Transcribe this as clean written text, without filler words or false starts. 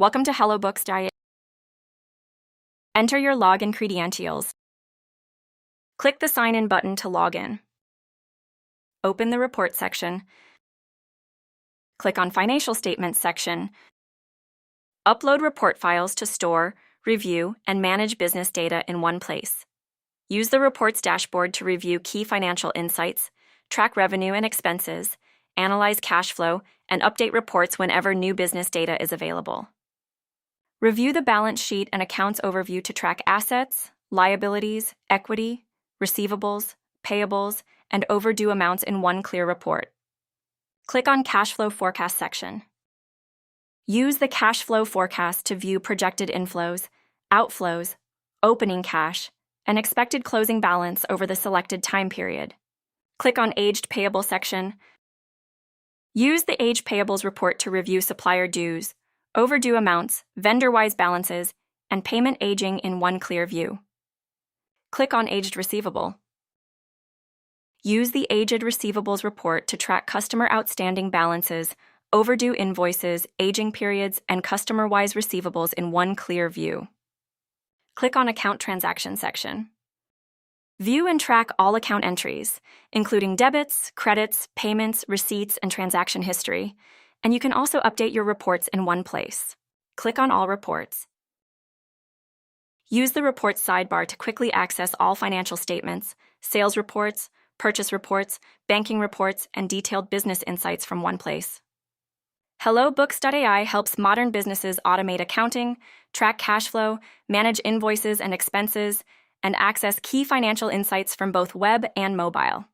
Welcome to HelloBooks.ai. Enter your login credentials. Click the Sign In button to log in. Open the Report section. Click on Financial Statements section. Upload report files to store, review, and manage business data in one place. Use the Reports dashboard to review key financial insights, track revenue and expenses, analyze cash flow, and update reports whenever new business data is available. Review the balance sheet and accounts overview to track assets, liabilities, equity, receivables, payables, and overdue amounts in one clear report. Click on Cash Flow Forecast section. Use the cash flow forecast to view projected inflows, outflows, opening cash, and expected closing balance over the selected time period. Click on Aged Payable section. Use the Aged Payables report to review supplier dues, overdue amounts, vendor-wise balances, and payment aging in one clear view. Click on Aged Receivable. Use the Aged Receivables report to track customer outstanding balances, overdue invoices, aging periods, and customer-wise receivables in one clear view. Click on Account Transaction section. View and track all account entries, including debits, credits, payments, receipts, and transaction history, and you can also update your reports in one place. Click on All Reports. Use the Reports sidebar to quickly access all financial statements, sales reports, purchase reports, banking reports, and detailed business insights from one place. HelloBooks.ai helps modern businesses automate accounting, track cash flow, manage invoices and expenses, and access key financial insights from both web and mobile.